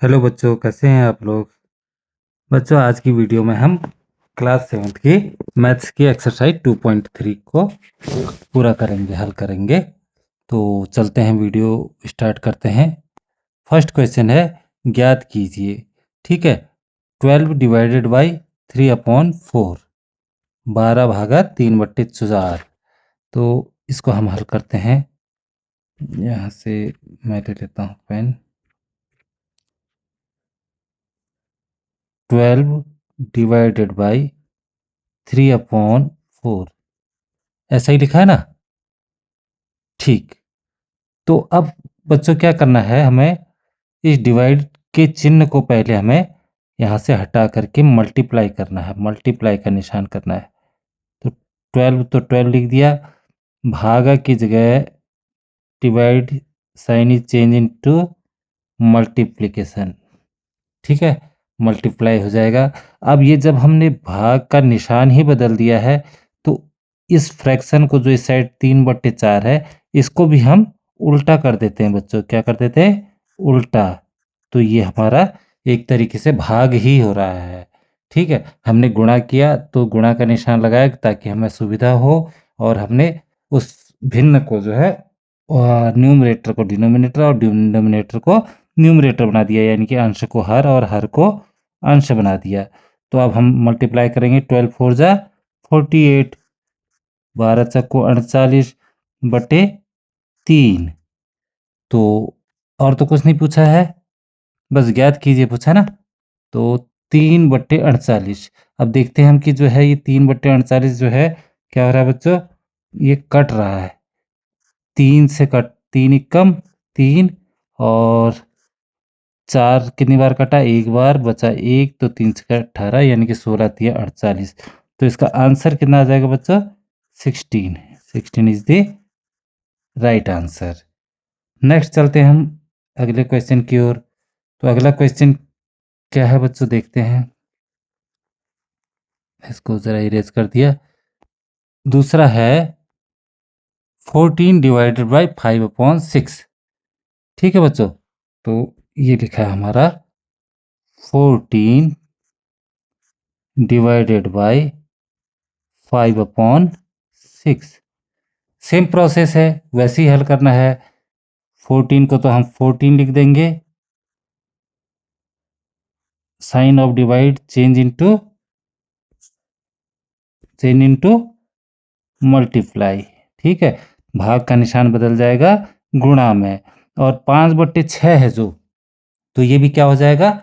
Hello बच्चों, कैसे हैं आप लोग। बच्चों, आज की वीडियो में हम क्लास 7th की मैथ्स की एक्सरसाइज 2.3 को पूरा करेंगे, हल करेंगे। तो चलते हैं, वीडियो स्टार्ट करते हैं। फर्स्ट क्वेश्चन है, ज्ञात कीजिए। ठीक है, 12 डिवाइडेड बाई 3/4, 12 भागा 3/4। तो इसको हम हल करते हैं। यहाँ से मैं ले लेता हूँ पेन। 12 डिवाइडेड बाई 3/4, ऐसा ही लिखा है ना। ठीक, तो अब बच्चों क्या करना है, हमें इस डिवाइड के चिन्ह को पहले हमें यहाँ से हटा करके मल्टीप्लाई करना है, मल्टीप्लाई का निशान करना है। तो 12 तो 12 लिख दिया, भागा की जगह divide sign is change into multiplication. ठीक है, मल्टीप्लाई हो जाएगा। अब ये जब हमने भाग का निशान ही बदल दिया है, तो इस फ्रैक्शन को, जो इस साइड 3/4 है, इसको भी हम उल्टा कर देते हैं बच्चों। क्या कर देते हैं? उल्टा। तो ये हमारा एक तरीके से भाग ही हो रहा है। ठीक है, हमने गुणा किया तो गुणा का निशान लगाया ताकि हमें सुविधा हो, और हमने उस भिन्न को जो है न्यूमरेटर को डिनोमिनेटर और डिनोमिनेटर को न्यूमरेटर बना दिया, यानी कि अंश को हर और हर को अंश बना दिया। तो अब हम मल्टीप्लाई करेंगे। 12 4 जा 48, 12 चक्को 48/3। तो और तो कुछ नहीं पूछा है, बस ज्ञात कीजिए पूछा ना। तो 3/48। अब देखते हैं हम कि जो है ये 3/48 जो है क्या हो रहा है बच्चों, ये कट रहा है। 3 से कट, 3 एकम 3, और 4 कितनी बार कटा? एक बार, बचा 1, तो 3 से 18, यानी कि 16 तिया 48। तो इसका आंसर कितना आ जाएगा बच्चों? 16। 16 is the right answer. Next चलते हैं हम अगले क्वेश्चन की ओर। तो अगला क्वेश्चन क्या है बच्चों, देखते हैं। इसको जरा इरेज कर दिया। दूसरा है 14 डिवाइडेड बाई 5/6। ठीक है बच्चों, तो ये लिखा है हमारा 14 डिवाइडेड बाई 5/6। सेम प्रोसेस है, वैसे ही हल करना है। 14 को तो हम 14 लिख देंगे, sign of divide change into multiply. ठीक है, भाग का निशान बदल जाएगा गुणा में, और 5/6 है जो, तो ये भी क्या हो जाएगा?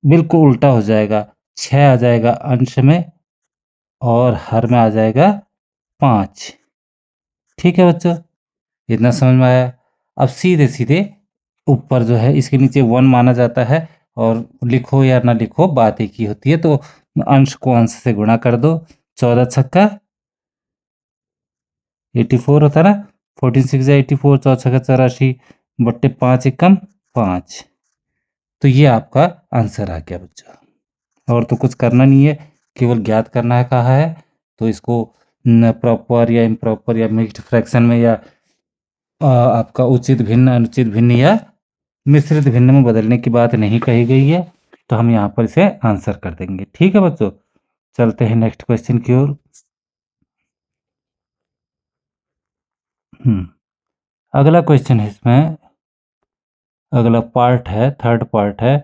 बिल्कुल उल्टा हो जाएगा। 6 आ जाएगा अंश में, और हर में आ जाएगा 5। ठीक है बच्चों, इतना समझ में आया। अब सीधे सीधे ऊपर जो है इसके नीचे 1 माना जाता है, और लिखो या ना लिखो बात एक ही होती है। तो अंश को अंश से गुणा कर दो। 14 छक्का 84 होता है ना। 14 6 84, 14 छक्का 84/5 एकम 5। तो ये आपका आंसर आ गया बच्चों। और तो कुछ करना नहीं है, केवल ज्ञात करना है कहा है। तो इसको प्रॉपर या इम्प्रॉपर या मिक्स्ड फ्रैक्शन में, या आपका उचित भिन्न, अनुचित भिन्न या मिश्रित भिन्न में बदलने की बात नहीं कही गई है। तो हम यहाँ पर इसे आंसर कर देंगे। ठीक है बच्चों, चलते हैं नेक्स्ट क्वेश्चन की ओर। अगला क्वेश्चन है इसमें, अगला पार्ट है, थर्ड पार्ट है,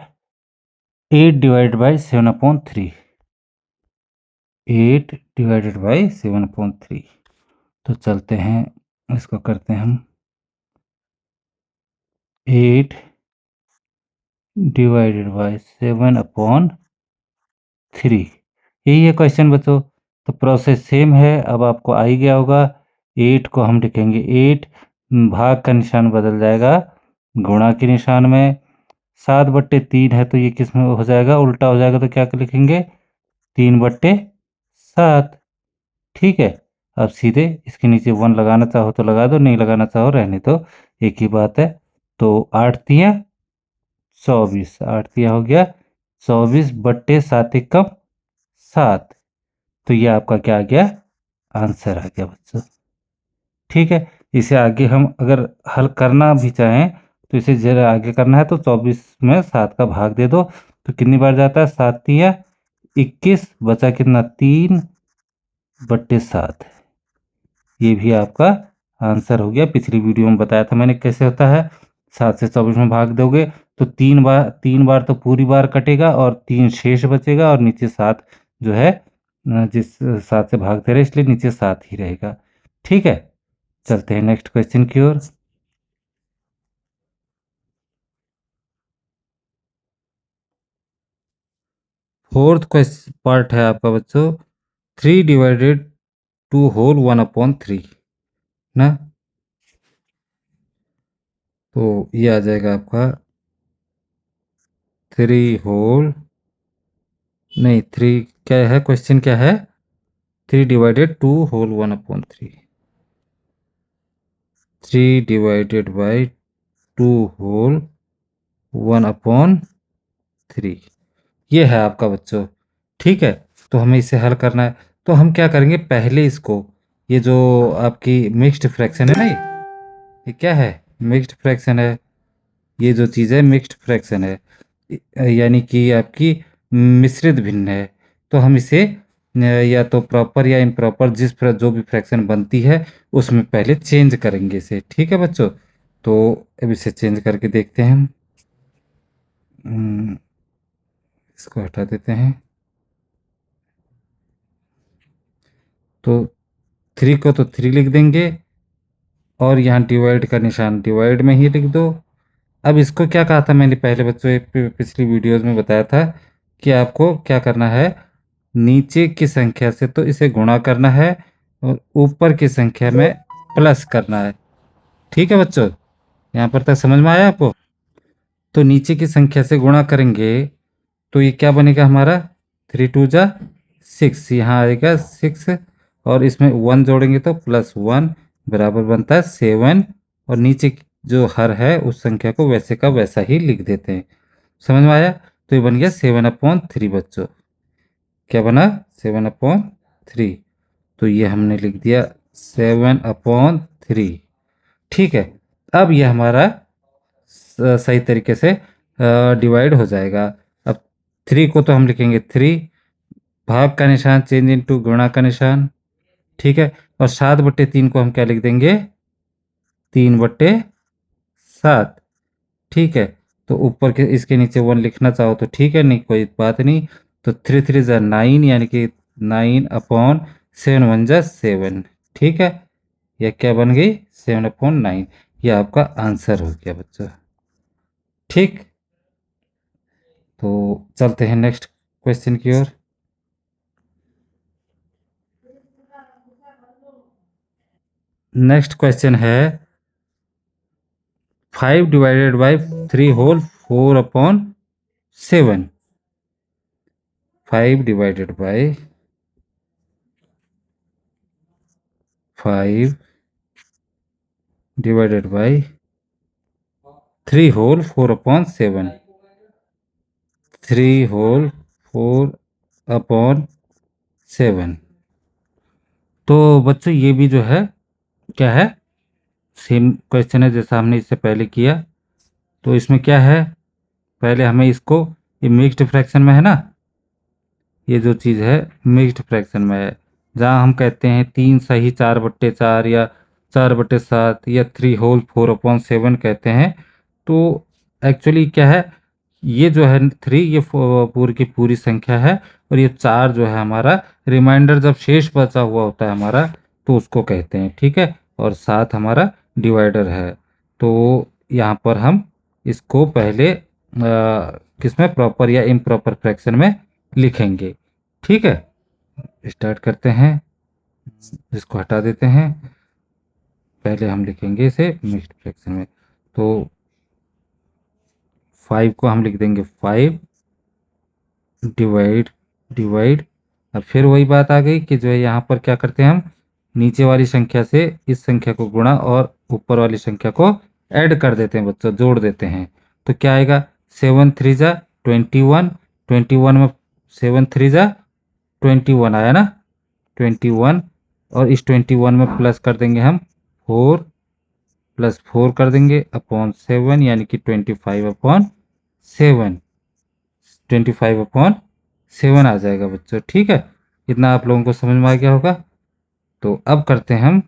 8 डिवाइडेड बाई 7/3। 8 divided by 7/3। तो चलते हैं, इसको करते हैं हम। 8 डिवाइडेड बाई 7/3, यही है क्वेश्चन बच्चों। तो प्रोसेस सेम है, अब आपको आ ही गया होगा। 8 को हम लिखेंगे 8, भाग का निशान बदल जाएगा गुणा के निशान में। 7/3 है, तो ये किस में हो जाएगा? उल्टा हो जाएगा। तो क्या लिखेंगे? 3/7। ठीक है, अब सीधे इसके नीचे 1 लगाना चाहो तो लगा दो, नहीं लगाना चाहो रहने दो, एक ही बात है। तो 8 तिया 24, 8 तिया हो गया 24/7 एकम 7। तो ये आपका क्या आ गया? आंसर आ गया बच्चों। ठीक है, इसे आगे हम अगर हल करना भी चाहें तो इसे जरा आगे करना है, तो 24 में 7 का भाग दे दो, तो कितनी बार जाता है? 7 तिया 21, बचा कितना? 3/7। ये भी आपका आंसर हो गया। पिछली वीडियो में बताया था मैंने कैसे होता है। 7 से 24 में भाग दोगे तो 3 बार तो पूरी बार कटेगा और 3 शेष बचेगा, और नीचे 7 जो है जिस 7 से भाग दे रहे इसलिए नीचे 7 ही रहेगा। ठीक है, चलते हैं नेक्स्ट क्वेश्चन की ओर। फोर्थ क्वेश्चन पार्ट है आपका बच्चों, 3/2 ना। तो ये आ जाएगा आपका 3 नहीं 3, क्या है क्वेश्चन, क्या है? 3/2 3/2 ये है आपका बच्चों। ठीक है, तो हमें इसे हल करना है। तो हम क्या करेंगे, पहले इसको, ये जो आपकी मिक्स्ड फ्रैक्शन है ना, ये क्या है? मिक्स्ड फ्रैक्शन है। ये जो चीज़ है मिक्स्ड फ्रैक्शन है, यानी कि आपकी मिश्रित भिन्न है। तो हम इसे या तो प्रॉपर या इम्प्रॉपर, जो भी फ्रैक्शन बनती है उसमें पहले चेंज करेंगे इसे। ठीक है बच्चों, तो अब इसे चेंज करके देखते हैं हम। इसको हटा देते हैं। तो 3 को तो 3 लिख देंगे, और यहाँ डिवाइड का निशान डिवाइड में ही लिख दो। अब इसको क्या कहा था मैंने पहले बच्चों, एक पिछली वीडियोस में बताया था कि आपको क्या करना है, नीचे की संख्या से तो इसे गुणा करना है, और ऊपर की संख्या में प्लस करना है। ठीक है बच्चों, यहाँ पर तक समझ में आया आपको? तो नीचे की संख्या से गुणा करेंगे तो ये क्या बनेगा हमारा? 3 2 जा 6, यहाँ आएगा 6, और इसमें 1 जोड़ेंगे तो +1 बराबर बनता है 7। और नीचे जो हर है उस संख्या को वैसे का वैसा ही लिख देते हैं। समझ में आया? तो ये बन गया 7/3 बच्चों। क्या बना? 7/3। तो ये हमने लिख दिया 7/3। ठीक है, अब ये हमारा सही तरीके से डिवाइड हो जाएगा। अब 3 को तो हम लिखेंगे 3, भाग का निशान चेंज इनटू गुणा का निशान। ठीक है, और 7/3 को हम क्या लिख देंगे? 3/7। ठीक है, तो ऊपर के इसके नीचे 1 लिखना चाहो तो ठीक है, नहीं कोई बात नहीं। तो 3 3 जा 9, यानी कि 9/7 1 जा 7। ठीक है, यह क्या बन गई? 7/9। यह आपका आंसर हो गया बच्चों। ठीक, तो चलते हैं नेक्स्ट क्वेश्चन की ओर। नेक्स्ट क्वेश्चन है 5/3/4/7। 5/3/4/7। 3/4/7। तो बच्चों ये भी जो है क्या है, सेम क्वेश्चन है जैसा हमने इससे पहले किया। तो इसमें क्या है, पहले हमें इसको, ये मिक्स्ड फ्रैक्शन में है ना, ये जो चीज़ है मिक्स्ड फ्रैक्शन में है, जहाँ हम कहते हैं 3 सही 4/4 या 4/7 या 3/4/7 कहते हैं। तो एक्चुअली क्या है, ये जो है 3 ये पूरी की पूरी संख्या है, और ये 4 जो है हमारा रिमाइंडर, जब शेष बचा हुआ होता है हमारा तो उसको कहते हैं। ठीक है, और 7 हमारा डिवाइडर है। तो यहाँ पर हम इसको पहले किसमें, प्रॉपर या इम्प्रॉपर फ्रैक्शन में लिखेंगे। ठीक है, स्टार्ट करते हैं। इसको हटा देते हैं, पहले हम लिखेंगे इसे मिक्स्ड फ्रैक्शन में। तो 5 को हम लिख देंगे 5 डिवाइड डिवाइड। अब फिर वही बात आ गई कि जो है यहाँ पर क्या करते हैं, हम नीचे वाली संख्या से इस संख्या को गुणा और ऊपर वाली संख्या को ऐड कर देते हैं बच्चों, जोड़ देते हैं। तो क्या आएगा? 7 3 जा 21, 21 में 7 3 जा 21 आया ना, 21। और इस 21 में प्लस कर देंगे हम 4, प्लस 4 कर देंगे अपॉन 7 यानी कि 25/7, 25/7 आ जाएगा बच्चों। ठीक है, इतना आप लोगों को समझ में आ गया होगा। तो अब करते हैं हम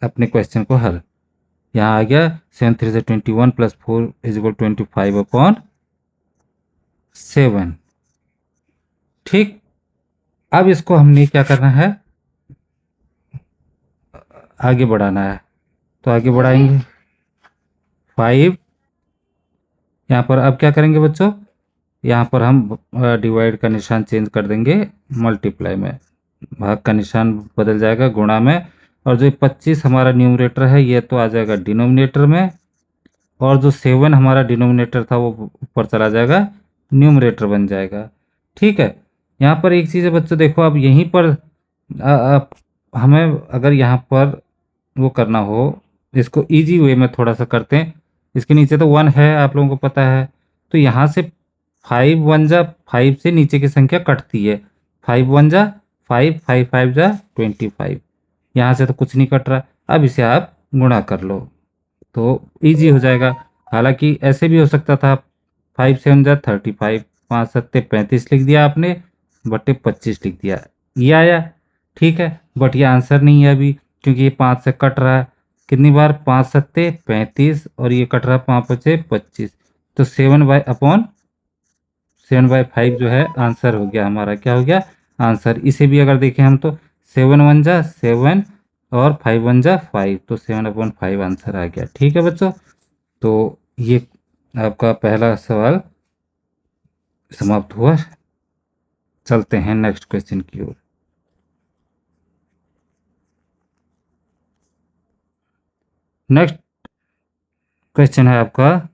अपने क्वेश्चन को हल। यहाँ आ गया 7 3 से 21 प्लस 4 इज इक्वल 25/7। ठीक, अब इसको हमने क्या करना है, आगे बढ़ाना है। तो आगे बढ़ाएंगे 5, यहाँ पर अब क्या करेंगे बच्चों, यहाँ पर हम डिवाइड का निशान चेंज कर देंगे मल्टीप्लाई में, भाग का निशान बदल जाएगा गुणा में, और जो 25 हमारा न्यूमरेटर है ये तो आ जाएगा डिनोमिनेटर में, और जो 7 हमारा डिनोमिनेटर था वो ऊपर चला जाएगा, न्यूमरेटर बन जाएगा। ठीक है, यहाँ पर एक चीज़ है बच्चों, देखो अब यहीं पर हमें अगर यहाँ पर वो करना हो, इसको इजी वे में थोड़ा सा करते हैं। इसके नीचे तो 1 है, आप लोगों को पता है, तो यहाँ से 5 1 जा 5 से नीचे की संख्या कटती है, 5 1 जा 5, 5 5 जा 25, यहाँ से तो कुछ नहीं कट रहा। अब इसे आप गुणा कर लो तो इजी हो जाएगा। हालांकि ऐसे भी हो सकता था, 5 7 जा 35, 5 7 35 लिख दिया आपने, बटे 25 लिख दिया, ये आया। ठीक है, बट ये आंसर नहीं है अभी, क्योंकि ये 5 से कट रहा है कितनी बार, 5 7 35, और ये कट रहा है 5 5 25, तो 7/5 जो है आंसर हो गया हमारा, क्या हो गया आंसर। इसे भी अगर देखें हम तो 7 1 जा 7 और 5 1 जा 5, तो 7/5 आंसर आ गया। ठीक है बच्चों, तो ये आपका पहला सवाल समाप्त हुआ। चलते हैं नेक्स्ट क्वेश्चन की ओर। नेक्स्ट क्वेश्चन है आपका,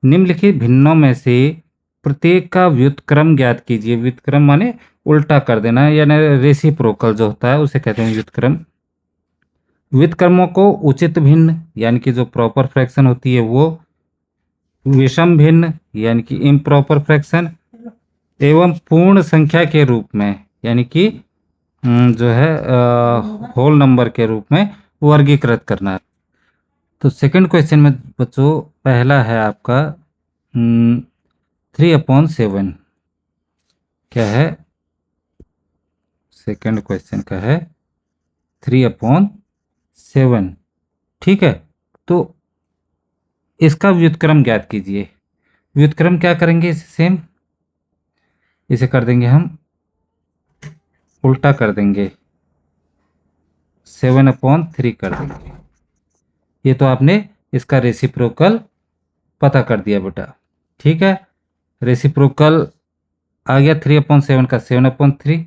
निम्नलिखित भिन्नों में से प्रत्येक का व्युत्क्रम ज्ञात कीजिए। व्युत्क्रम माने उल्टा कर देना, यानी रेसिप्रोकल जो होता है उसे कहते हैं व्युत्क्रम। व्युत्क्रमों को उचित भिन्न यानी कि जो प्रॉपर फ्रैक्शन होती है वो, विषम भिन्न यानी कि इम्प्रॉपर फ्रैक्शन, एवं पूर्ण संख्या के रूप में यानी कि जो है होल नंबर के रूप में वर्गीकृत करना है। तो सेकंड क्वेश्चन में बच्चों पहला है आपका 3/7, क्या है, सेकंड क्वेश्चन का है 3/7। ठीक है, तो इसका व्युत्क्रम ज्ञात कीजिए। व्युत्क्रम क्या करेंगे, इसे सेम इसे कर देंगे हम उल्टा कर देंगे, 7/3 कर देंगे। ये तो आपने इसका रेसिप्रोकल पता कर दिया बेटा। ठीक है, रेसिप्रोकल आ गया 3/7 का 7/3।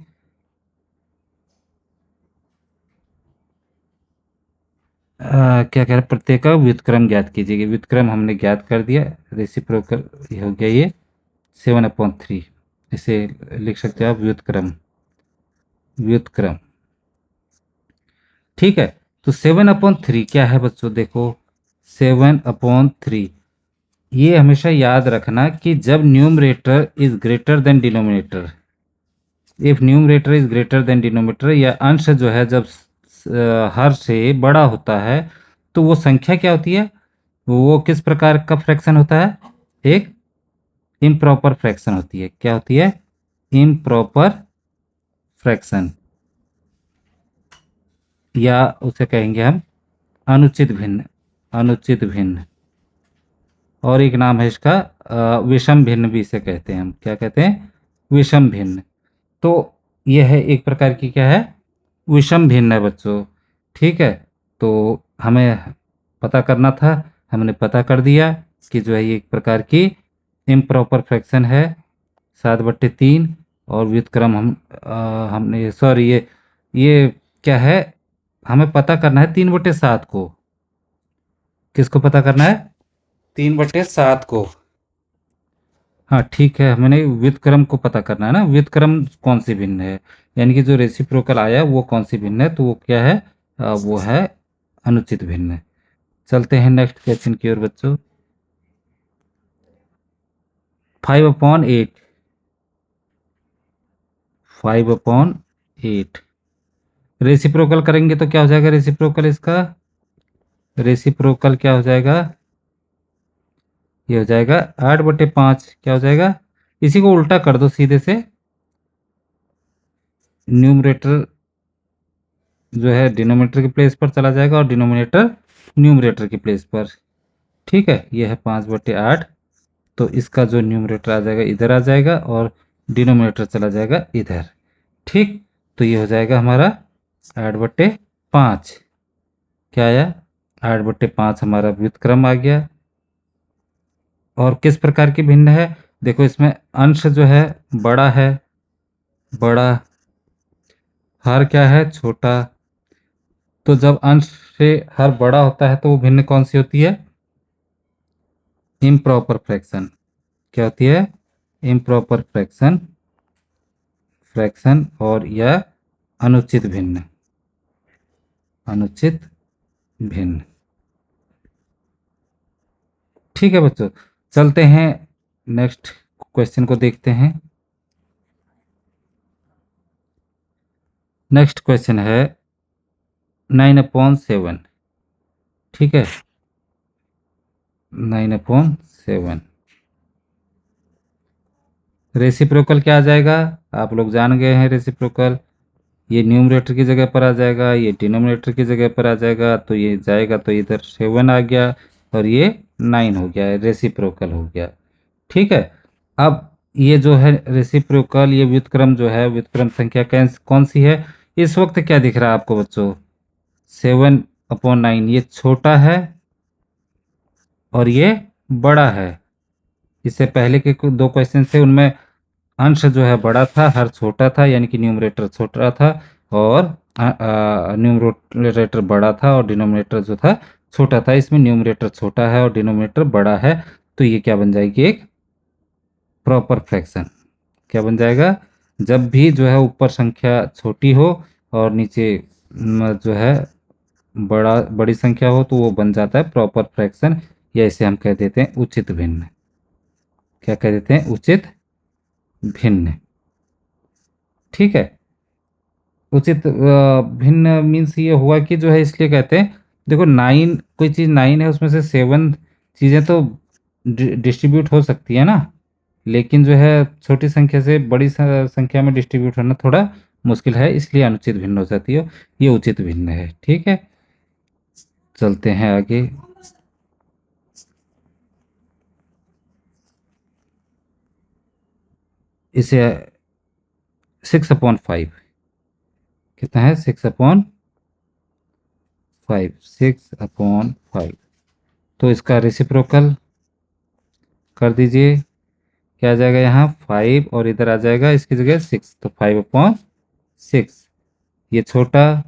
क्या कह रहे हैं, प्रत्येक का व्युत्क्रम ज्ञात कीजिएगा। व्युत्क्रम हमने ज्ञात कर दिया, रेसिप्रोकल हो गया ये 7/3। इसे लिख सकते हो आप व्युत्क्रम, व्युत्क्रम। ठीक है, तो 7/3 क्या है बच्चों, देखो 7/3, ये हमेशा याद रखना कि जब numerator is greater than denominator, if numerator is greater than denominator, या अंश जो है जब हर से बड़ा होता है, तो वो संख्या क्या होती है, वो किस प्रकार का फ्रैक्शन होता है, एक इम्प्रॉपर फ्रैक्शन होती है। क्या होती है, इम्प्रॉपर फ्रैक्शन, या उसे कहेंगे हम अनुचित भिन्न, अनुचित भिन्न। और एक नाम है इसका विषम भिन्न भी इसे कहते हैं हम, क्या कहते हैं, विषम भिन्न। तो यह है एक प्रकार की क्या है, विषम भिन्न है बच्चों। ठीक है, तो हमें पता करना था, हमने पता कर दिया कि जो है ये एक प्रकार की इम्प्रॉपर फ्रैक्शन है 7/3, और व्युत्क्रम हमने सॉरी ये क्या है, हमें पता करना है 3/7 को। किसको पता करना है, 3/7 को। हाँ ठीक है, मैंने व्युत्क्रम को पता करना है ना, व्युत्क्रम कौन सी भिन्न है, यानी कि जो रेसिप्रोकल आया वो कौन सी भिन्न है, तो वो क्या है, वो है अनुचित भिन्न। चलते हैं नेक्स्ट क्वेश्चन की ओर बच्चों। 5/8, 5/8 रेसिप्रोकल करेंगे तो क्या हो जाएगा रेसिप्रोकल इसका, रेसिप्रोकल क्या हो जाएगा, ये हो जाएगा 8/5। क्या हो जाएगा, इसी को उल्टा कर दो सीधे से, न्यूमरेटर जो है डिनोमिनेटर की प्लेस पर चला जाएगा और डिनोमिनेटर न्यूमरेटर की प्लेस पर। ठीक है, ये है 5/8। तो इसका जो न्यूमरेटर आ जाएगा इधर आ जाएगा और डिनोमिनेटर चला जाएगा इधर। ठीक, तो ये हो जाएगा हमारा 8/5। क्या आया, 8/5 हमारा व्युत्क्रम आ गया। और किस प्रकार की भिन्न है, देखो इसमें अंश जो है बड़ा है, बड़ा, हर क्या है, छोटा। तो जब अंश से हर बड़ा होता है तो वो भिन्न कौन सी होती है, इम्प्रॉपर फ्रैक्शन। क्या होती है, इम्प्रॉपर फ्रैक्शन, फ्रैक्शन और या अनुचित भिन्न, अनुचित भिन्न। ठीक है बच्चों, चलते हैं नेक्स्ट क्वेश्चन को देखते हैं। नेक्स्ट क्वेश्चन है 9/7। ठीक है, 9/7। रेसिप्रोकल क्या आ जाएगा, आप लोग जान गए हैं रेसिप्रोकल, ये न्यूमरेटर की जगह पर आ जाएगा, ये डिनोमिनेटर की जगह पर आ जाएगा, तो ये जाएगा तो इधर 7 आ गया और ये 9 हो गया, रेसिप्रोकल हो गया। ठीक है, अब ये जो है रेसिप्रोकल, ये व्युत्क्रम जो है, व्युत्क्रम संख्या कौन सी है, इस वक्त क्या दिख रहा है आपको बच्चों, 7/9, ये छोटा है और ये बड़ा है। इससे पहले के दो क्वेश्चन थे उनमें अंश जो है बड़ा था, हर छोटा था, यानी कि न्यूमरेटर छोटा था और न्यूमरेटर बड़ा था और डिनोमिनेटर जो था छोटा था। इसमें न्यूमरेटर छोटा है और डिनोमिनेटर बड़ा है, तो ये क्या बन जाएगी, एक प्रॉपर फ्रैक्शन। क्या बन जाएगा, जब भी जो है ऊपर संख्या छोटी हो और नीचे जो है बड़ी संख्या हो तो वो बन जाता है प्रॉपर फ्रैक्शन, या इसे हम कह देते हैं उचित भिन्न। क्या कह देते हैं, उचित भिन्न। ठीक है, उचित भिन्न मीन्स ये हुआ कि जो है, इसलिए कहते हैं, देखो 9, कोई चीज़ 9 है उसमें से 7 चीज़ें तो डिस्ट्रीब्यूट हो सकती है ना, लेकिन जो है छोटी संख्या से बड़ी संख्या में डिस्ट्रीब्यूट होना थोड़ा मुश्किल है, इसलिए अनुचित भिन्न हो जाती है, ये उचित भिन्न है। ठीक है, चलते हैं आगे। इसे 6/5 कितना है, 6/5, 6/5। तो इसका रेसिप्रोकल कर दीजिए, क्या आ जाएगा यहाँ 5 और इधर आ जाएगा इसकी जगह 6, तो 5/6। ये छोटा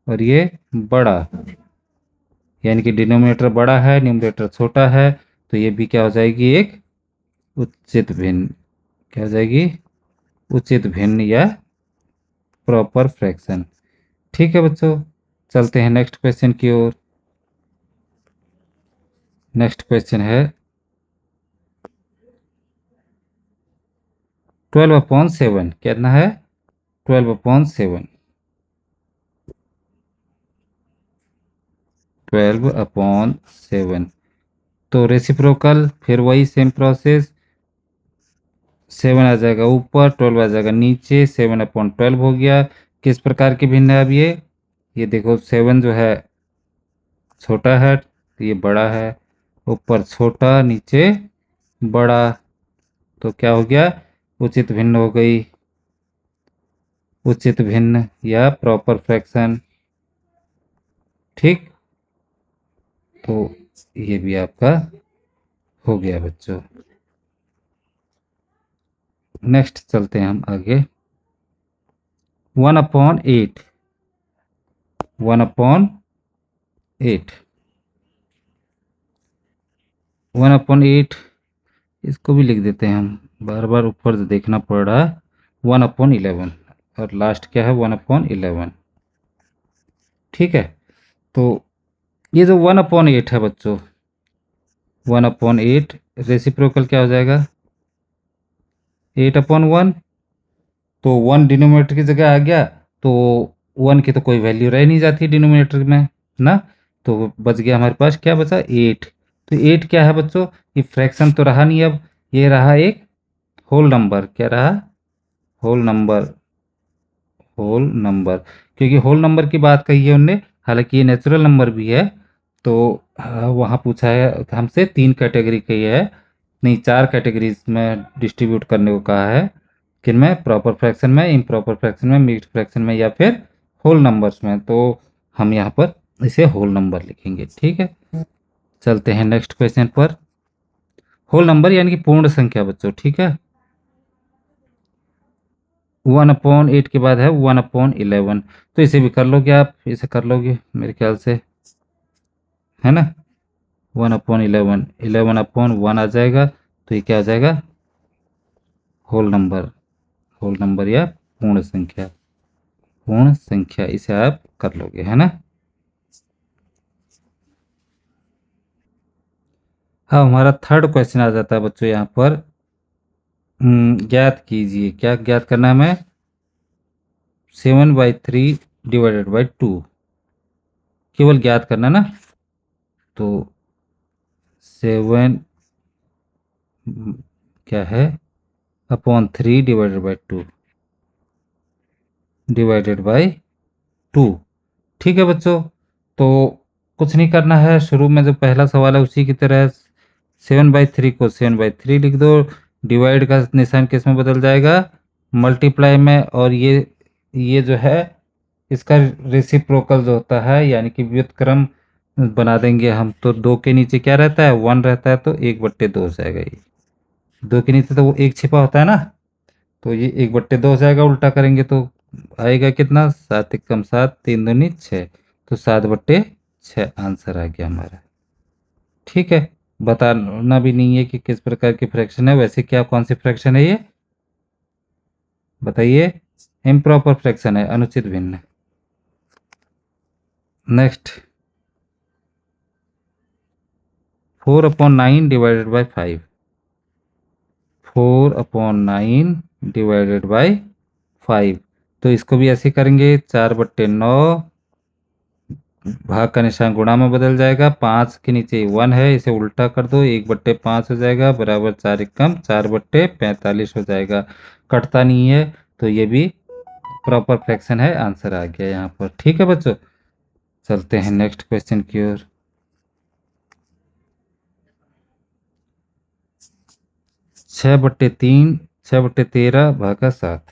और ये बड़ा, यानी कि डिनोमिनेटर बड़ा है, न्यूमरेटर छोटा है, तो ये भी क्या हो जाएगी, एक उचित भिन्न। क्या हो जाएगी, उचित भिन्न या प्रॉपर फ्रैक्शन। ठीक है बच्चों, चलते हैं नेक्स्ट क्वेश्चन की ओर। नेक्स्ट क्वेश्चन है 12/7। कितना है, 12/7, 12/7। तो रेसिप्रोकल फिर वही सेम प्रोसेस, 7 आ जाएगा ऊपर, 12 आ जाएगा नीचे, 7/12 हो गया। किस प्रकार की भिन्न है अब ये देखो, 7 जो है छोटा है तो ये बड़ा है, ऊपर छोटा नीचे बड़ा, तो क्या हो गया, उचित भिन्न हो गई, उचित भिन्न या प्रॉपर फ्रैक्शन। ठीक, तो ये भी आपका हो गया बच्चों। नेक्स्ट चलते हैं हम आगे। 1/8, 1/8, 1/8, इसको भी लिख देते हैं हम, बार बार ऊपर से देखना पड़ रहा है। 1/11 और लास्ट क्या है, 1/11। ठीक है, तो ये जो 1/8 है बच्चों, 1/8 रेसिप्रोकल क्या हो जाएगा, 8/1। तो 1 डिनोमिनेटर की जगह आ गया, तो 1 की तो कोई वैल्यू रह नहीं जाती डिनोमिनेटर में, ना। तो बच गया हमारे पास, क्या बचा, 8। तो 8 क्या है बच्चों, ये फ्रैक्शन तो रहा नहीं, अब ये रहा एक होल नंबर। क्या रहा, होल नंबर, होल नंबर। क्योंकि होल नंबर की बात कही है उनने, हालांकि ये नेचुरल नंबर भी है। तो वहाँ पूछा है हमसे 3 कैटेगरी की है, नहीं 4 कैटेगरीज में डिस्ट्रीब्यूट करने को कहा है। किन में, प्रॉपर फ्रैक्शन में, इम्प्रॉपर फ्रैक्शन में, मिक्स्ड फ्रैक्शन में, या फिर होल नंबर्स में। तो हम यहाँ पर इसे होल नंबर लिखेंगे, ठीक है। चलते हैं नेक्स्ट क्वेश्चन पर। होल नंबर यानी कि पूर्ण संख्या बच्चों, ठीक है। 1/8 के बाद है 1/11। तो इसे भी कर लोगे आप, इसे कर लोगे मेरे ख्याल से, है ना। 1/11, 11/1 आ जाएगा। तो ये क्या आ जाएगा, होल नंबर, होल नंबर या पूर्ण संख्या, पूर्ण संख्या, इसे आप कर लोगे, है ना। हाँ, हमारा थर्ड क्वेश्चन आ जाता है बच्चों यहाँ पर। ज्ञात कीजिए, क्या ज्ञात करना है हमें, 7/3 ÷ 2, केवल ज्ञात करना ना। तो 7 क्या है, /3 ÷ 2, /2। ठीक है बच्चों। तो कुछ नहीं करना है, शुरू में जो पहला सवाल है उसी की तरह 7/3 को 7/3 लिख दो। डिवाइड का निशान किस में बदल जाएगा, मल्टीप्लाई में। और ये जो है इसका रेसिप्रोकल जो होता है, यानी कि व्युत्क्रम बना देंगे हम। तो 2 के नीचे क्या रहता है, 1 रहता है, तो 1/2 हो जाएगा ये। 2 के नीचे तो वो 1 छिपा होता है ना, तो ये 1/2 हो जाएगा। उल्टा करेंगे तो आएगा कितना, 7 × 7, 3 दूनी 6। तो 7/6 आंसर आ गया हमारा, ठीक है। बताना भी नहीं है कि किस प्रकार की फ्रैक्शन है, वैसे क्या कौन सी फ्रैक्शन है ये बताइए, इम्प्रॉपर फ्रैक्शन है, अनुचित भिन्न। नेक्स्ट, 4/9 ÷ 5, 4/9 ÷ 5। तो इसको भी ऐसे करेंगे, 4/9, भाग का निशान गुणा में बदल जाएगा। 5 के नीचे 1 है, इसे उल्टा कर दो, 1/5 हो जाएगा, बराबर 4 एकम 4/45 हो जाएगा। कटता नहीं है, तो ये भी प्रॉपर फ्रैक्शन है, आंसर आ गया यहाँ पर, ठीक है बच्चों। चलते हैं नेक्स्ट क्वेश्चन की ओर। 6/3, 6/13 भागा 7,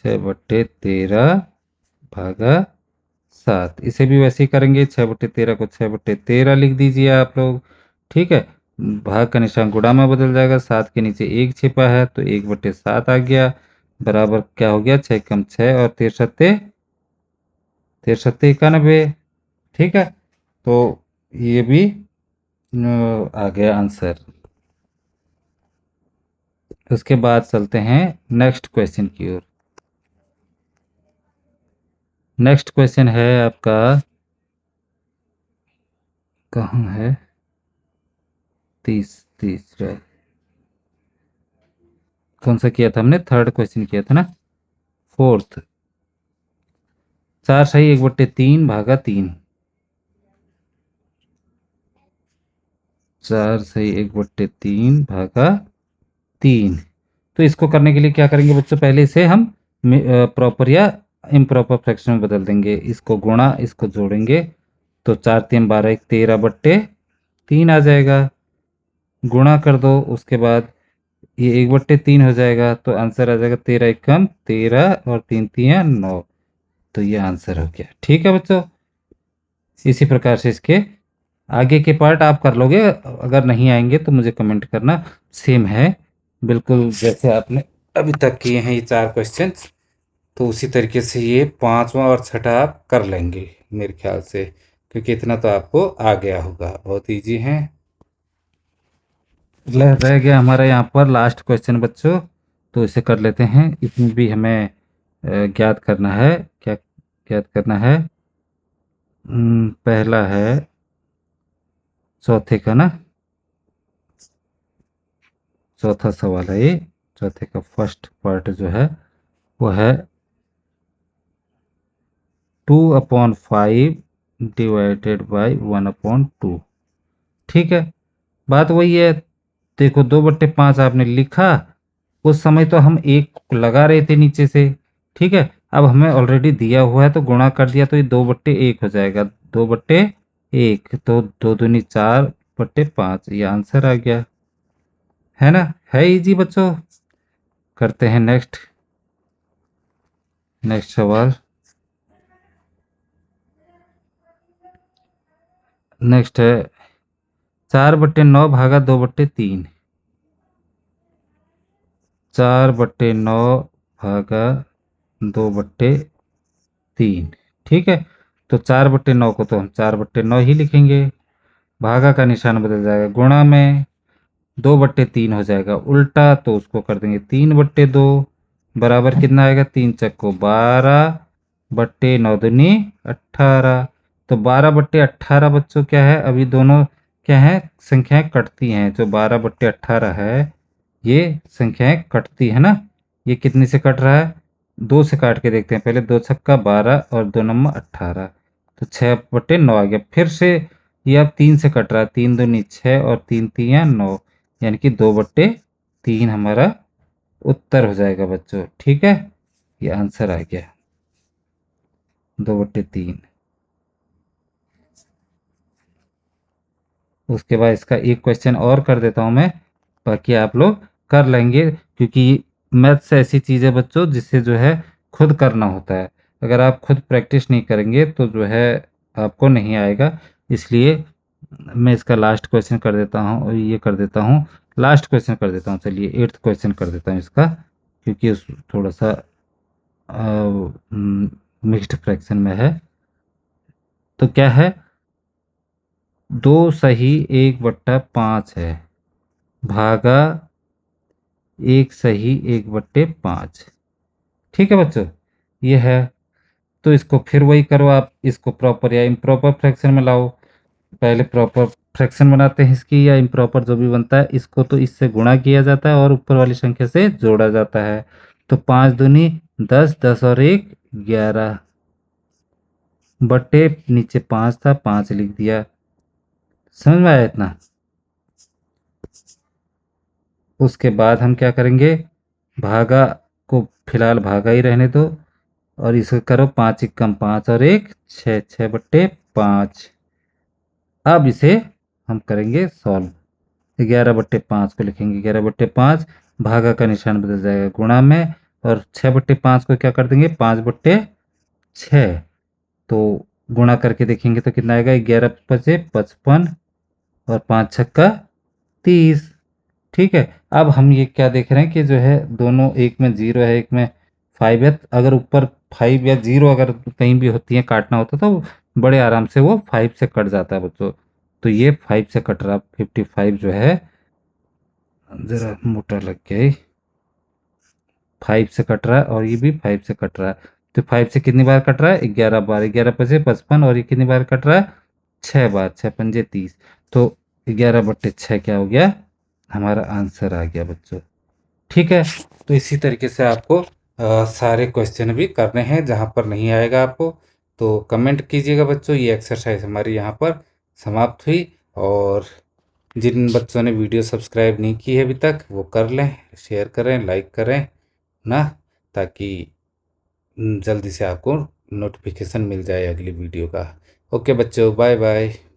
6/13 भागा 7। इसे भी वैसे ही करेंगे, 6/13 को 6/13 लिख दीजिए आप लोग, ठीक है। भाग का निशान गुणा में बदल जाएगा, 7 के नीचे 1 छिपा है, तो 1/7 आ गया, बराबर क्या हो गया, 6 × 6 और 13 91। ठीक है। तो ये भी आ गया आंसर। उसके बाद चलते हैं नेक्स्ट क्वेश्चन की ओर। नेक्स्ट क्वेश्चन है आपका, कहाँ है, 30 कौन सा किया था हमने, थर्ड क्वेश्चन किया था ना, फोर्थ। 4 सही 1/3 भागा 3, 4 सही 1/3 भागा 3। तो इसको करने के लिए क्या करेंगे बच्चों, पहले इसे हम प्रॉपर या इम्प्रॉपर फ्रैक्शन में बदल देंगे। इसको गुणा, इसको जोड़ेंगे, तो 4 × 3 = 12, 13/3 आ जाएगा। गुणा कर दो, उसके बाद ये 1/3 हो जाएगा, तो आंसर आ जाएगा 13 एकम 13 और 3 × 3 = 9। तो ये आंसर हो गया, ठीक है बच्चों। इसी प्रकार से इसके आगे के पार्ट आप कर लोगे, अगर नहीं आएंगे तो मुझे कमेंट करना। सेम है बिल्कुल जैसे आपने अभी तक किए हैं ये 4 क्वेश्चन, तो उसी तरीके से ये पांचवा और छठा आप कर लेंगे मेरे ख्याल से, क्योंकि इतना तो आपको आ गया होगा, बहुत इजी है। रह गया हमारा यहाँ पर लास्ट क्वेश्चन बच्चों, तो इसे कर लेते हैं। इसमें भी हमें ज्ञात करना है, क्या ज्ञात करना है, पहला है चौथे का ना, चौथा सवाल है ये। चौथे का फर्स्ट पार्ट जो है वो है 2/5 डिवाइडेड बाई 1/2। ठीक है, बात वही है। देखो 2/5 आपने लिखा, उस समय तो हम एक लगा रहे थे नीचे से। ठीक है, अब हमें ऑलरेडी दिया हुआ है तो गुणा कर दिया तो ये 2/1 हो जाएगा। 2/1 तो 2×2 = 4/5, ये आंसर आ गया। है ना, है इजी बच्चों। करते हैं नेक्स्ट सवाल। नेक्स्ट है 4/9 भागा 2/3। 4/9 भागा 2/3। ठीक है, तो 4/9 को तो हम 4/9 ही लिखेंगे। भागा का निशान बदल जाएगा, गुणा में 2/3 हो जाएगा उल्टा, तो उसको कर देंगे 3/2। बराबर कितना आएगा, 3×9=12। तो 12/18 बच्चों क्या है, अभी दोनों क्या है, संख्याएं कटती हैं। जो 12/18 है ये संख्याएं कटती है ना। ये कितने से कट रहा है, 2 से काट के देखते हैं पहले। 2×6=12 और 2×9=18, तो 6/9 आ गया। फिर से ये अब 3 से कट रहा है, 3×2=6 और 3×3=9, यानी कि 2/3 हमारा उत्तर हो जाएगा बच्चों। ठीक है, ये आंसर आ गया 2/3। उसके बाद इसका एक क्वेश्चन और कर देता हूं मैं, बाकी आप लोग कर लेंगे, क्योंकि मैथ्स ऐसी चीज़ है बच्चों जिससे जो है खुद करना होता है। अगर आप खुद प्रैक्टिस नहीं करेंगे तो जो है आपको नहीं आएगा। इसलिए मैं इसका लास्ट क्वेश्चन कर देता हूँ, और ये कर देता हूँ, लास्ट क्वेश्चन कर देता हूँ। चलिए 8th क्वेश्चन कर देता हूँ इसका, क्योंकि थोड़ा सा मिक्स्ड फ्रैक्शन में है। तो क्या है, 2 सही 1/5 है भागा 1 सही 1/5। ठीक है बच्चों, ये है। तो इसको फिर वही करो, आप इसको प्रॉपर या इम्प्रॉपर फ्रैक्शन में लाओ। पहले प्रॉपर फ्रैक्शन बनाते हैं इसकी, या इम्प्रॉपर जो भी बनता है इसको तो इससे गुणा किया जाता है और ऊपर वाली संख्या से जोड़ा जाता है। तो 5×2 = 10, 10 और 1 = 11 बटे नीचे 5 था, 5 लिख दिया। समझ में आया इतना। उसके बाद हम क्या करेंगे, भागा को फिलहाल भागा ही रहने दो, और इसको करो 5×1 = 5 और 1 6, 6/5। अब इसे हम करेंगे सॉल्व। 11/5 को लिखेंगे 11/5, भागा का निशान बदल जाएगा गुणा में, और 6/5 को क्या कर देंगे 5/6। तो गुणा करके देखेंगे तो कितना आएगा, 11×5 = 55 और 5×6 = 30। ठीक है, अब हम ये क्या देख रहे हैं कि जो है दोनों, एक में 0 है एक में 5 है। अगर ऊपर 5 या 0 अगर कहीं भी होती है, काटना होता तो बड़े आराम से वो 5 से कट जाता है बच्चों। तो ये 5 से कट रहा, 55 जो है, जरा मोटा लग गया ये, 5 से कट रहा है, और ये भी 5 से कट रहा है। तो 5 से कितनी बार कट रहा है, 11 बार। 11×5 = 55, और ये कितनी बार कट रहा है, 6 बार। 6×5 = 30। तो 11/6 क्या हो गया, हमारा आंसर आ गया बच्चों। ठीक है, तो इसी तरीके से आपको सारे क्वेश्चन भी करने हैं। जहाँ पर नहीं आएगा आपको तो कमेंट कीजिएगा बच्चों। ये एक्सरसाइज हमारी यहाँ पर समाप्त हुई। और जिन बच्चों ने वीडियो सब्सक्राइब नहीं की है अभी तक, वो कर लें, शेयर करें, लाइक करें ना, ताकि जल्दी से आपको नोटिफिकेशन मिल जाए अगली वीडियो का। ओके बच्चों, बाय बाय।